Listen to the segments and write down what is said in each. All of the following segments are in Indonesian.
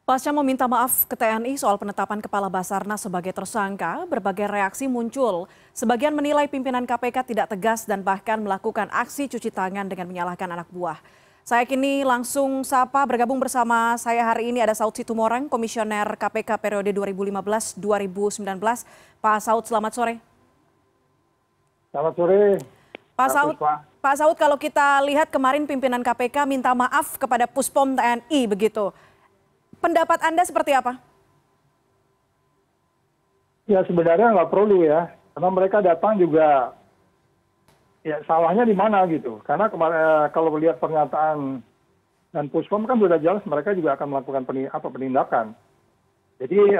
Pasca meminta maaf ke TNI soal penetapan Kepala Basarnas sebagai tersangka, berbagai reaksi muncul. Sebagian menilai pimpinan KPK tidak tegas dan bahkan melakukan aksi cuci tangan dengan menyalahkan anak buah. Saya kini langsung sapa bergabung bersama saya hari ini ada Saud Situmorang, Komisioner KPK periode 2015-2019. Pak Saud, selamat sore. Selamat sore. Pak Saud, kalau kita lihat kemarin pimpinan KPK minta maaf kepada Puspom TNI begitu. Pendapat Anda seperti apa? Ya sebenarnya nggak perlu ya, karena mereka datang juga, ya salahnya di mana gitu. Karena kalau melihat pernyataan dan Puspom kan sudah jelas mereka juga akan melakukan penindakan. Jadi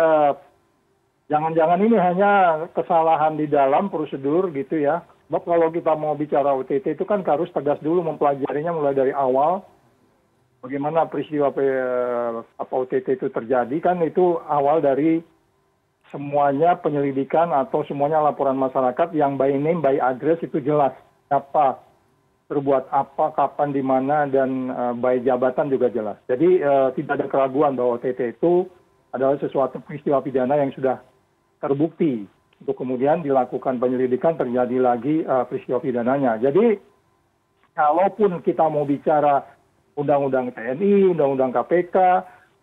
jangan-jangan ini hanya kesalahan di dalam prosedur gitu ya. Sebab kalau kita mau bicara OTT itu kan harus tegas dulu mempelajarinya mulai dari awal. Bagaimana peristiwa OTT itu terjadi kan itu awal dari semuanya penyelidikan atau semuanya laporan masyarakat yang by name, by address itu jelas. Apa, berbuat apa, kapan, di mana, dan by jabatan juga jelas. Jadi tidak ada keraguan bahwa OTT itu adalah sesuatu peristiwa pidana yang sudah terbukti. Untuk kemudian dilakukan penyelidikan terjadi lagi peristiwa pidananya. Jadi kalaupun kita mau bicara Undang-Undang TNI, Undang-Undang KPK,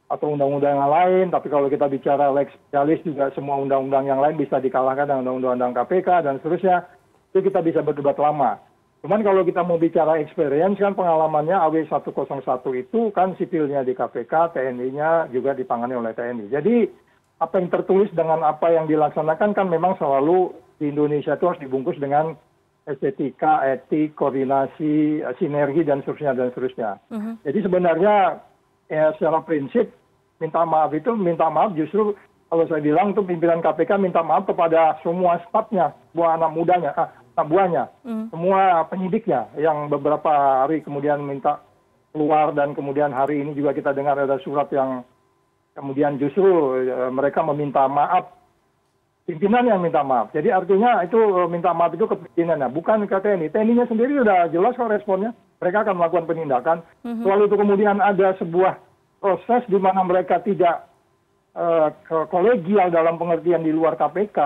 atau undang-undang yang lain. Tapi kalau kita bicara lex specialis juga semua undang-undang yang lain bisa dikalahkan dengan undang-undang KPK dan seterusnya. Itu kita bisa berdebat lama. Cuman kalau kita mau bicara experience kan pengalamannya AW101 itu kan sipilnya di KPK, TNI-nya juga ditangani oleh TNI. Jadi apa yang tertulis dengan apa yang dilaksanakan kan memang selalu di Indonesia itu harus dibungkus dengan estetika, etik, koordinasi, sinergi, dan seterusnya. Jadi sebenarnya ya, secara prinsip minta maaf justru kalau saya bilang itu pimpinan KPK minta maaf kepada semua stafnya, anak buahnya, semua penyidiknya yang beberapa hari kemudian minta keluar dan kemudian hari ini juga kita dengar ada surat yang kemudian justru mereka meminta maaf. Pimpinan yang minta maaf. Jadi artinya itu minta maaf itu ke pimpinannya, bukan ke TNI. TNI-nya sendiri sudah jelas kok responnya. Mereka akan melakukan penindakan. Lalu itu kemudian ada sebuah proses di mana mereka tidak kolegial dalam pengertian di luar KPK.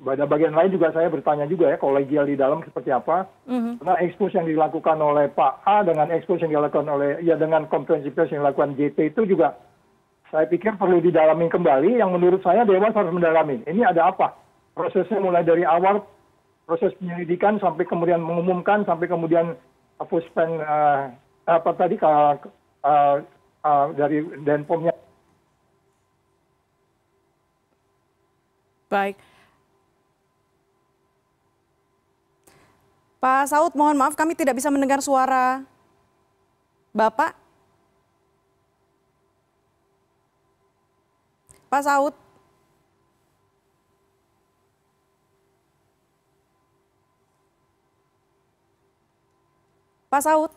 Pada bagian lain juga saya bertanya juga ya, kolegial di dalam seperti apa. Karena ekspos yang dilakukan oleh Pak A dengan ekspos yang dilakukan oleh, ya dengan konferensi pers yang dilakukan JT itu juga saya pikir perlu didalami kembali, yang menurut saya Dewas harus mendalami. Ini ada apa? Prosesnya mulai dari awal, proses penyelidikan sampai kemudian mengumumkan, sampai kemudian Puspen dari Denpomnya. Baik. Pak Saud, mohon maaf kami tidak bisa mendengar suara Bapak. Pak Saud. Pak Saud.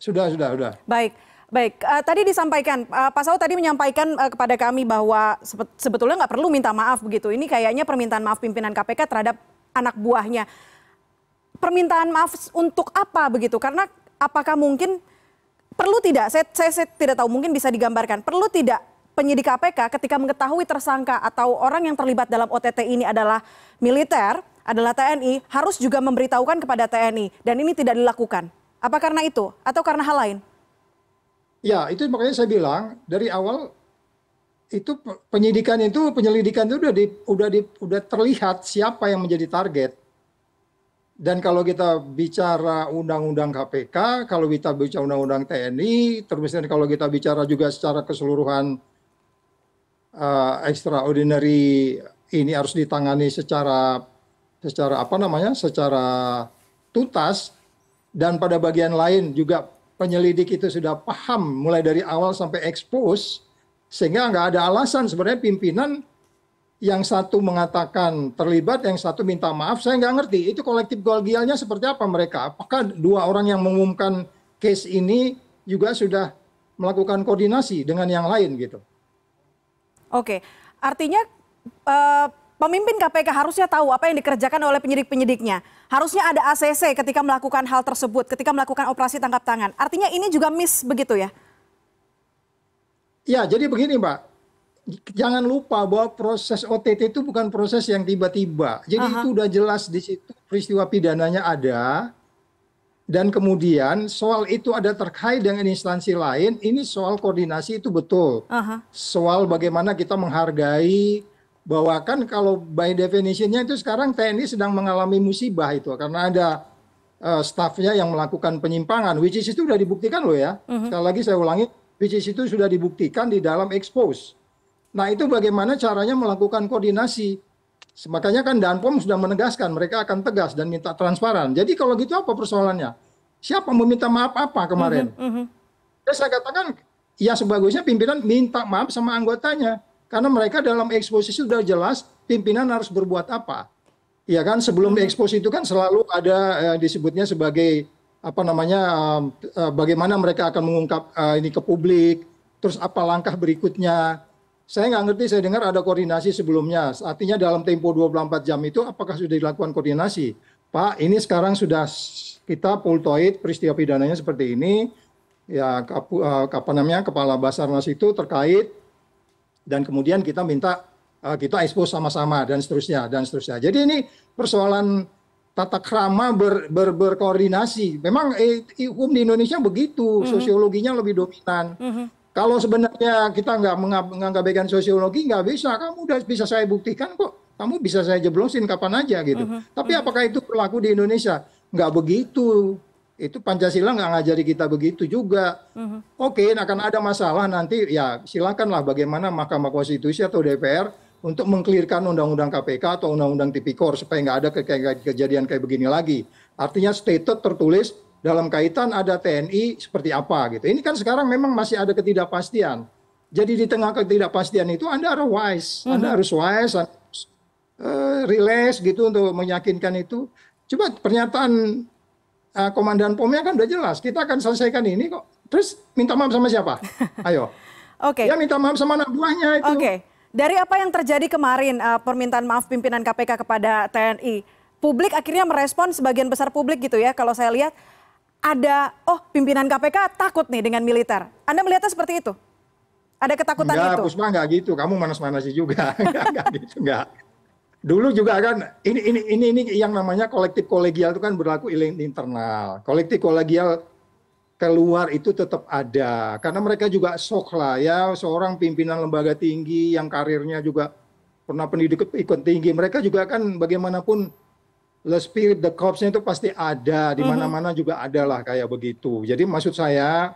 Sudah. Baik. Tadi disampaikan, Pak Saud tadi menyampaikan kepada kami bahwa sebetulnya nggak perlu minta maaf begitu. Ini kayaknya permintaan maaf pimpinan KPK terhadap anak buahnya. Permintaan maaf untuk apa begitu? Karena apakah mungkin perlu tidak? Saya tidak tahu, mungkin bisa digambarkan. Perlu tidak penyidik KPK ketika mengetahui tersangka atau orang yang terlibat dalam OTT ini adalah militer, adalah TNI, harus juga memberitahukan kepada TNI. Dan ini tidak dilakukan. Apa karena itu? Atau karena hal lain? Ya, itu makanya saya bilang dari awal itu penyelidikan itu udah terlihat siapa yang menjadi target. Dan kalau kita bicara undang-undang KPK, kalau kita bicara undang-undang TNI, terus kalau kita bicara juga secara keseluruhan extraordinary ini harus ditangani secara tuntas, dan pada bagian lain juga penyelidik itu sudah paham mulai dari awal sampai expose, sehingga nggak ada alasan sebenarnya pimpinan yang satu mengatakan terlibat, yang satu minta maaf. Saya nggak ngerti itu kolektif kolegialnya seperti apa mereka. Apakah dua orang yang mengumumkan case ini juga sudah melakukan koordinasi dengan yang lain gitu? Oke, artinya pemimpin KPK harusnya tahu apa yang dikerjakan oleh penyidik-penyidiknya. Harusnya ada ACC ketika melakukan hal tersebut, ketika melakukan operasi tangkap tangan. Artinya ini juga miss begitu ya? Ya, jadi begini, Mbak. Jangan lupa bahwa proses OTT itu bukan proses yang tiba-tiba. Jadi Aha, itu udah jelas di situ peristiwa pidananya ada, dan kemudian soal itu ada terkait dengan instansi lain, ini soal koordinasi itu betul. aha. Soal bagaimana kita menghargai bahwa kan kalau by definition-nya itu sekarang TNI sedang mengalami musibah itu karena ada stafnya yang melakukan penyimpangan, which is itu sudah dibuktikan loh ya. Sekali lagi saya ulangi, which is itu sudah dibuktikan di dalam expose. Nah itu bagaimana caranya melakukan koordinasi. Makanya kan Danpom sudah menegaskan mereka akan tegas dan minta transparan. Jadi kalau gitu apa persoalannya? Siapa meminta maaf apa kemarin? Ya, saya katakan ya sebagusnya pimpinan minta maaf sama anggotanya. Karena mereka dalam eksposisi sudah jelas pimpinan harus berbuat apa. Ya kan sebelum ekspos itu kan selalu ada disebutnya sebagai apa namanya bagaimana mereka akan mengungkap ini ke publik, terus apa langkah berikutnya. Saya nggak ngerti, saya dengar ada koordinasi sebelumnya. Artinya dalam tempo 24 jam itu apakah sudah dilakukan koordinasi? Pak, ini sekarang sudah kita pultoid peristiwa pidananya seperti ini. Ya, apa namanya kepala Basarnas itu terkait dan kemudian kita minta kita expose sama-sama dan seterusnya dan seterusnya. Jadi ini persoalan tata krama berkoordinasi. Memang hukum di Indonesia begitu, sosiologinya lebih dominan. Kalau sebenarnya kita nggak mengabaikan sosiologi, nggak bisa. Kamu udah bisa saya buktikan kok. Kamu bisa saya jeblosin kapan aja gitu. Tapi apakah itu berlaku di Indonesia? Nggak begitu. Itu Pancasila nggak ngajari kita begitu juga. Oke, akan ada masalah nanti ya silakanlah bagaimana Mahkamah Konstitusi atau DPR untuk mengklirkan undang-undang KPK atau undang-undang Tipikor supaya nggak ada kejadian kayak begini lagi. Artinya stated tertulis dalam kaitan ada TNI seperti apa gitu. Ini kan sekarang memang masih ada ketidakpastian. Jadi di tengah ketidakpastian itu Anda harus wise, Anda harus wise, Anda harus relax gitu untuk meyakinkan itu. Coba pernyataan Komandan POM-nya kan udah jelas, kita akan selesaikan ini kok. Terus minta maaf sama siapa? Ayo. Oke. Ya minta maaf sama anak buahnya itu. Oke. Dari apa yang terjadi kemarin, permintaan maaf pimpinan KPK kepada TNI, publik akhirnya merespon, sebagian besar publik gitu ya, kalau saya lihat, ada, pimpinan KPK takut nih dengan militer. Anda melihatnya seperti itu? Ada ketakutan Enggak, itu? Puspa enggak gitu. Kamu manas-manasi juga. Enggak gitu, enggak. Dulu juga kan ini yang namanya kolektif kolegial itu kan berlaku internal. Kolektif kolegial keluar itu tetap ada karena mereka juga shock lah ya, seorang pimpinan lembaga tinggi yang karirnya juga pernah pendidik ikut tinggi, mereka juga kan bagaimanapun the spirit, the corps-nya itu pasti ada di mana-mana juga ada lah kayak begitu. Jadi maksud saya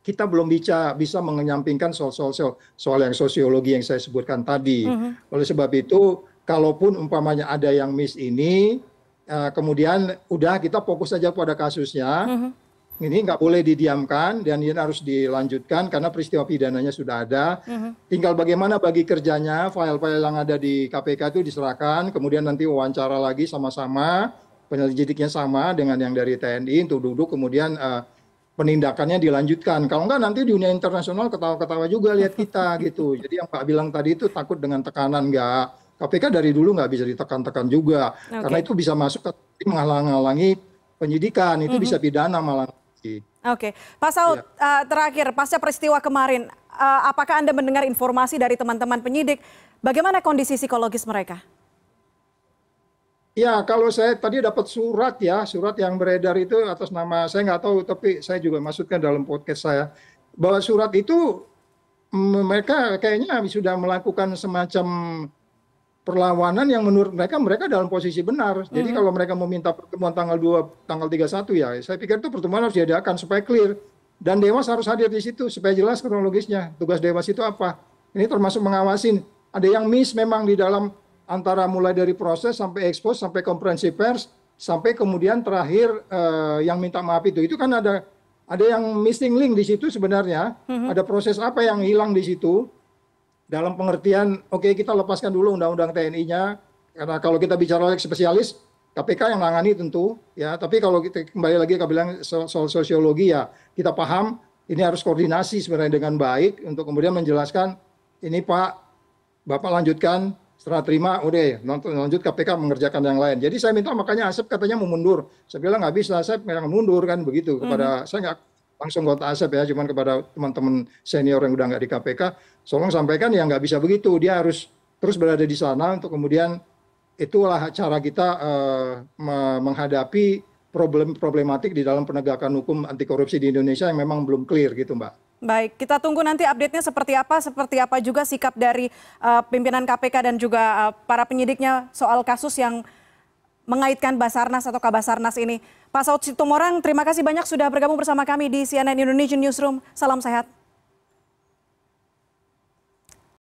kita belum bisa menyampingkan soal yang sosiologi yang saya sebutkan tadi. Oleh sebab itu kalaupun umpamanya ada yang miss ini, kemudian udah kita fokus saja pada kasusnya. Ini nggak boleh didiamkan dan ini harus dilanjutkan karena peristiwa pidananya sudah ada. Tinggal bagaimana bagi kerjanya, file-file yang ada di KPK itu diserahkan, kemudian nanti wawancara lagi sama-sama, penyelidiknya sama dengan yang dari TNI untuk duduk, kemudian penindakannya dilanjutkan. Kalau enggak nanti di dunia internasional ketawa-ketawa juga lihat kita gitu. Jadi yang Pak bilang tadi itu takut dengan tekanan, enggak. KPK dari dulu nggak bisa ditekan-tekan juga, karena itu bisa masuk ke menghalang-halangi penyidikan, itu bisa pidana malah. Oke, Pak Saud, terakhir pasca peristiwa kemarin, apakah Anda mendengar informasi dari teman-teman penyidik, bagaimana kondisi psikologis mereka? Ya, kalau saya tadi dapat surat yang beredar itu atas nama, saya nggak tahu, tapi saya juga masukkan dalam podcast saya, bahwa surat itu mereka kayaknya sudah melakukan semacam perlawanan yang menurut mereka dalam posisi benar. Jadi kalau mereka meminta pertemuan tanggal 31 ya, saya pikir itu pertemuan harus diadakan supaya clear. Dan Dewas harus hadir di situ supaya jelas kronologisnya. Tugas Dewas itu apa? Ini termasuk mengawasin. Ada yang miss memang di dalam antara mulai dari proses sampai expose, sampai konferensi pers, sampai kemudian terakhir yang minta maaf itu. Itu kan ada yang missing link di situ sebenarnya. Ada proses apa yang hilang di situ. Dalam pengertian, oke, kita lepaskan dulu undang-undang TNI-nya, karena kalau kita bicara oleh spesialis, KPK yang nangani tentu, ya. Tapi kalau kita kembali lagi ke bilang soal sosiologi ya, kita paham ini harus koordinasi sebenarnya dengan baik untuk kemudian menjelaskan, ini Pak, Bapak lanjutkan, setelah terima, udah lanjut KPK mengerjakan yang lain. Jadi saya minta, makanya Asep katanya mau mundur. Saya bilang nggak bisa, saya bilang mundur kan begitu kepada saya langsung Kota Asep ya, cuman kepada teman-teman senior yang udah nggak di KPK, tolong sampaikan ya nggak bisa begitu, dia harus terus berada di sana untuk kemudian itulah cara kita menghadapi problematik di dalam penegakan hukum anti korupsi di Indonesia yang memang belum clear gitu, Mbak. Baik, kita tunggu nanti update-nya seperti apa juga sikap dari pimpinan KPK dan juga para penyidiknya soal kasus yang mengaitkan Basarnas atau Kabasarnas ini. Pak Saud Situmorang, terima kasih banyak sudah bergabung bersama kami di CNN Indonesian Newsroom. Salam sehat.